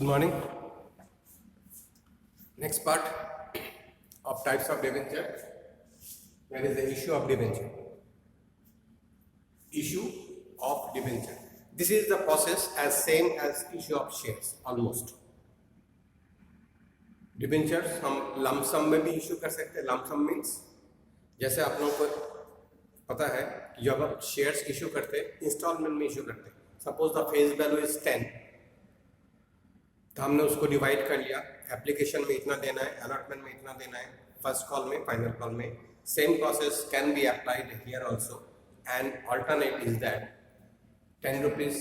Good morning. Next part of types of debenture. There is the issue of debenture. Issue of debenture. This is the process as same as issue of shares almost. Debentures हम lump sum में भी issue कर सकते हैं. Lump sum means जैसे आप लोगों को पता है कि जब आप शेयर्स इशू करते हैं इंस्टॉलमेंट में इशू करते हैं. Suppose the face value is 10, तो हमने उसको डिवाइड कर लिया. एप्लीकेशन में इतना देना है, अलॉटमेंट में इतना देना है, फर्स्ट कॉल में, फाइनल कॉल में. Same process can be applied here also. And alternate is that 10 rupees,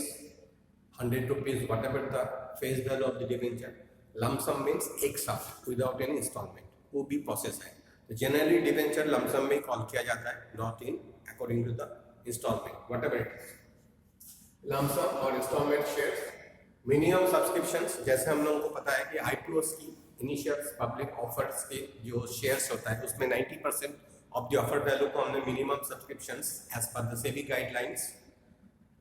100 rupees, whatever the face value of the debenture. Lump sum means एक साथ विदाउट एनी इंस्टॉलमेंट, वो भी प्रोसेस है. तो जनरली डिबेंचर लमसम में call किया जाता है, not in according to the installment, whatever it is. Lump sum और इंस्टॉलमेंट शेयर्स. मिनिमम सब्सक्रिप्शंस, जैसे हम लोगों को पता है कि आईपीओस की इनिशियल पब्लिक ऑफर्स के जो शेयर्स होता है उसमें 90% ऑफ द ऑफर वैल्यू को हमने minimum subscriptions as per the SEBI guidelines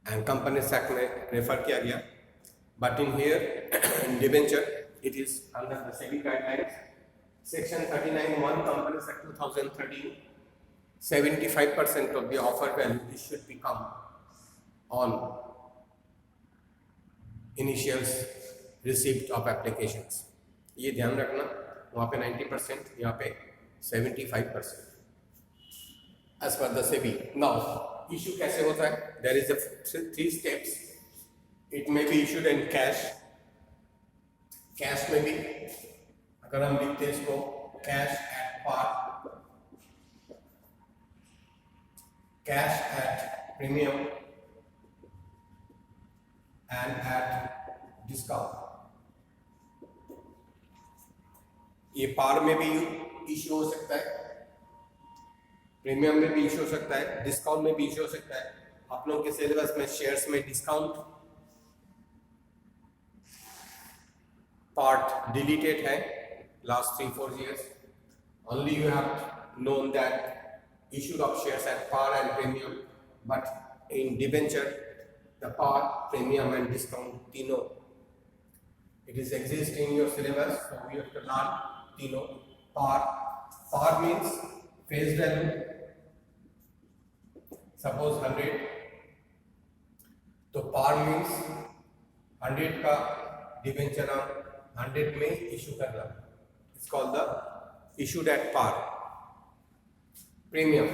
and Companies Act में रेफर किया गया. But in here in debenture it is under the SEBI guidelines, section 39(1) Companies Act 2013. 75% of the offer value should become on initials receipt of applications. ये ध्यान रखना, वहाँ पे 90%, यहाँ पे 75% as per the SEBI. Now issue कैसे होता है? There is a 3 steps. It may be issued in cash. Cash में भी अगर हम लिखते हैं इसको cash at par, cash at premium and at discount. ये पार में भी इश्यू हो सकता है, प्रीमियम में भी इश्यू हो सकता है, डिस्काउंट में भी इश्यू हो सकता है. आप लोगों के सिलेबस में शेयर्स में डिस्काउंट part deleted है last 3-4 years. Only you have known that issued of shares at par and premium, but in debenture the par, premium and discount तीनों it is exist in your syllabus, so we have to learn तीनों. Par means face value, suppose 100, तो par means 100 का debenture 100 में issue करना. It's called the issued at par. Premium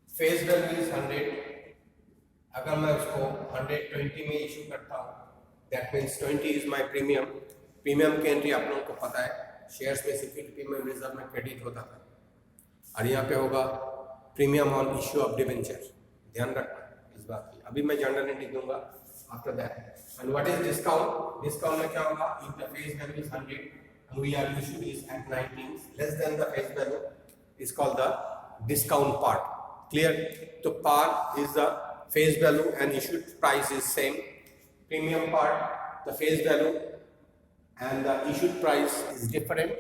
face value is 100. अगर मैं उसको 120 में इशू करता हूँ, that means 20 is my premium. Premium की एंट्री आप लोगों को पता है, शेयर्स में सिक्योरिटी प्रीमियम रिजर्व में क्रेडिट होता था, और यहाँ पे होगा premium on issue of debenture. ध्यान रखना इस बात की. अभी मैं जनरल एंट्री दूंगा after that. And what is discount? Discount में क्या होगा? If the face value is 100 and we are issued is at 19, less than the face value, is called the discount part. Clear? So par is the face value and issued price is same. Premium part, the face value and the issued price is different.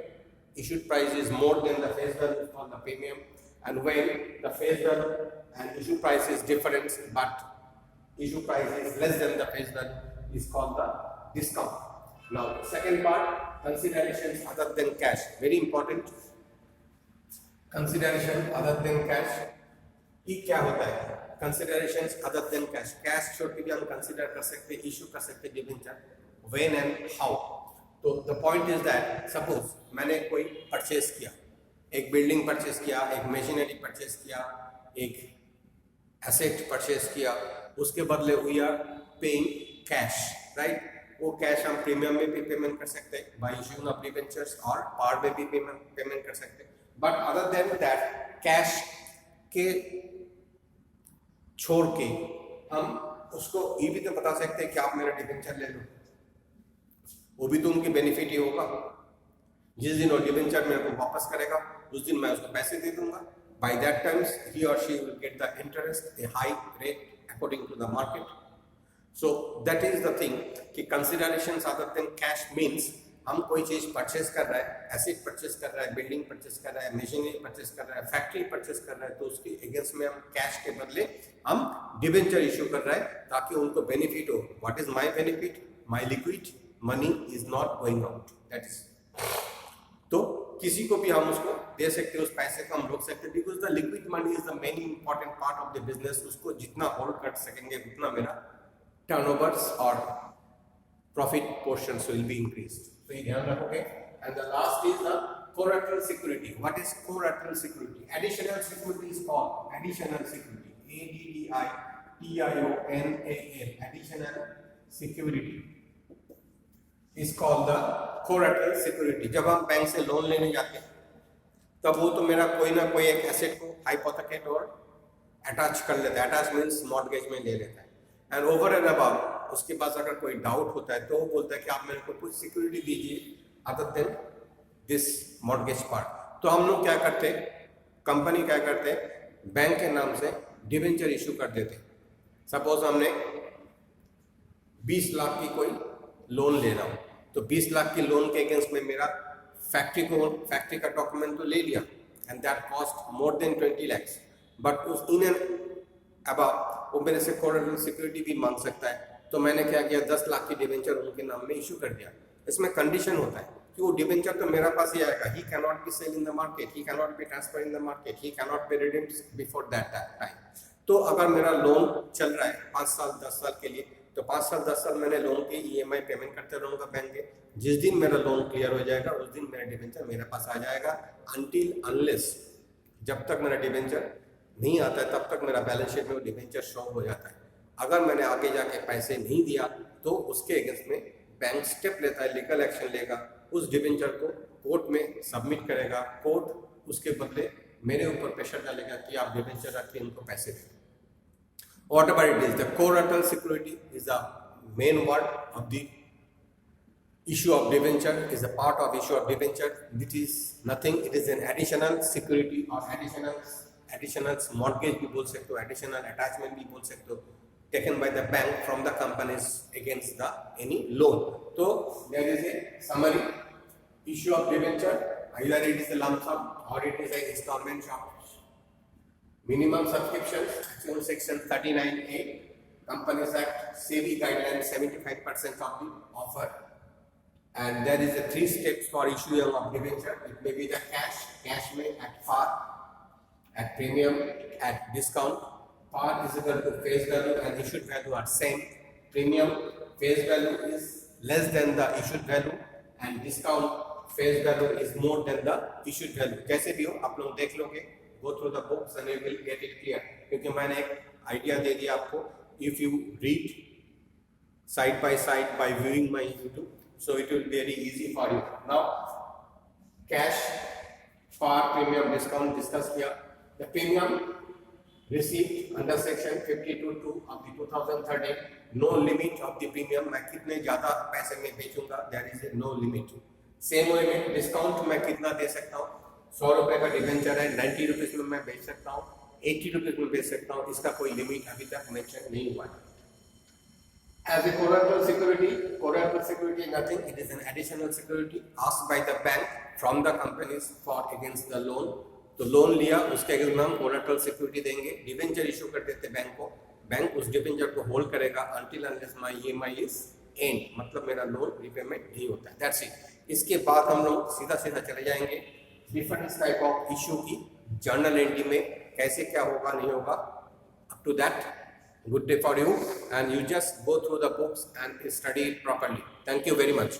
Issued price is more than the face value for the premium. And when the face value and issue price is different, but issue price is less than the face value, is called the discount. Now second part, considerations other than cash. Very important. Consideration other than cash. ये क्या होता है? Considerations other than cash. Cash छोड़ के भी हम consider कर सकते, issue कर सकते डिबेंचर. When and how? तो the point is that suppose मैंने कोई purchase किया, एक बिल्डिंग परचेस किया, एक मशीनरी परचेस किया, एक एसेट परचेस किया, उसके बदले we are paying cash, right? वो कैश हम प्रीमियम में भी पेमेंट कर सकते हैं बाय इशूइंग ऑफ डिबेंचर्स, और पार में भी पेमेंट कर सकते हैं. But other than that, cash के छोड़ के हम उसको ये भी तो बता सकते हैं कि आप मेरा डिबेंचर ले लो. वो भी तो उनकी बेनिफिट ही होगा. जिस दिन वो डिबेंचर मेरे को वापस करेगा उस दिन मैं उसको पैसे दे दूंगा. By that times he or she will get the interest, a high rate according to the market. So that is the thing कि considerations other than cash means हम कोई चीज परचेस कर रहा है, एसेट परचेस कर रहा है, बिल्डिंग परचेस कर रहा है, मशीनरी परचेस कर रहा है, फैक्ट्री परचेस कर रहा है, तो उसके अगेंस्ट में हम कैश के बदले हम डिबेंचर इशू कर रहा है ताकि उनको बेनिफिट हो. What is my benefit? My liquid money is not going out. That is, तो किसी को भी हम उसको दे सकते हैं, उस पैसे को हम रोक सकते हैं, because the liquid money is the main important part of the business. उसको जितना होल्ड कर सकेंगे उतना मेरा टर्नओवर्स और profit portions will be increased. तो ये ध्यान रखोगे. And the last is the collateral security. What is collateral security? Additional security is called additional security. ADDITIONAL. Additional security is called the collateral security. जब हम bank से loan लेने जाते हैं तब वो तो मेरा कोई ना कोई एक एसेट को हाइपोथेकेट और अटैच कर लेता है. अटैच मीन्स मॉर्गेज में ले लेता है. एंड ओवर एंड अबव उसके पास अगर कोई डाउट होता है तो वो बोलता है कि आप मेरे को कुछ सिक्योरिटी दीजिए other than this mortgage part. तो हम लोग क्या करते, कंपनी क्या करते, बैंक के नाम से डिबेंचर इशू कर देते. सपोज हमने 20 लाख की कोई लोन ले रहा हूँ, तो 20 लाख की लोन के अगेंस्ट में मेरा फैक्ट्री का डॉक्यूमेंट तो ले लिया and that cost more than 20 lakhs. But उस इन एंड अबाउट वो मेरे से कोलैटरल सिक्योरिटी भी मांग सकता है. तो मैंने क्या किया, 10 लाख की डिबेंचर उनके नाम में इशू कर दिया. इसमें कंडीशन होता है कि वो डिबेंचर तो मेरा पास ही आएगा. He can not be sale in the market, he can not be transfer in the market, he can not be redeemed before that time. तो अगर मेरा लोन चल रहा है 5 साल 10 साल के लिए, तो 5 साल 10 साल मैंने लोन की EMI पेमेंट करते रहूँगा बैंक के. जिस दिन मेरा लोन क्लियर हो जाएगा उस दिन मेरा डिबेंचर मेरे पास आ जाएगा. अनटिल अनलेस, जब तक मेरा डिबेंचर नहीं आता है तब तक मेरा बैलेंस शीट में वो डिबेंचर शो हो जाता है. अगर मैंने आगे जाके पैसे नहीं दिया तो उसके अगेंस्ट में बैंक स्टेप लेता है, लीगल एक्शन लेगा, उस डिबेंचर को कोर्ट में सबमिट करेगा. कोर्ट उसके बदले मेरे ऊपर प्रेशर डालेगा कि आप डिबेंचर रखिए, इनको पैसे दें. Whatever it is, the collateral security is the main word of the issue of debenture, is a part of issue of debenture. It is nothing, it is an additional security or additional mortgage भी बोल सकते हो, additional attachment भी बोल सकते हो, taken by the bank from the companies against the any loan. So there is a summary issue of debenture. Either it is a lump sum or it is a installment shop. Minimum subscription, section 39A, Companies Act, SEBI guidelines, 75% of the offer. And there is a 3 steps for issuing of debenture. It may be the cash may at par, at premium, at discount. Par is equal to face value and issued value are same. Premium face value is less than the issued value and discount face value is more than the issued value. जैसे भी हो आप लोग देख लोगे. Go through the books and you will get it clear. क्योंकि मैंने एक आइडिया दे दिया आपको. If you read side by side by viewing my YouTube, so it will be very easy for you. Now, cash, par, premium, discount discuss किया. The premium received under section 52(2) of the 2013. No limit of the premium. मैं कितने ज़्यादा पैसे में बेचूंगा? There is a no limit. Same limit. Discount मैं कितना दे सकता हूँ? 100 रुपए का डिबेंचर है, 90 रुपीज में मैं बेच सकता हूँ, 80 रुपीज में बेच सकता हूँ. इसका कोई लिमिट अभी तक मेंशन नहीं हुआ है. As a collateral security is nothing. It is an additional security asked by the bank from the companies for against the loan. तो लोन लिया, उसके अगेंस्ट में हम कोलाटरल सिक्योरिटी देंगे. डिबेंचर इशू कर देते बैंक को, बैंक उस डिबेंचर को होल्ड करेगा until unless my EMI is end, मतलब मेरा लोन रिपेमेंट नहीं होता है. That's it. इसके बाद हम लोग सीधा चले जाएंगे डिफरेंट टाइप ऑफ इशू की जर्नल एंट्री में कैसे क्या होगा नहीं होगा. Up to that, good day for you and you just go through the books and study it properly. Thank you very much.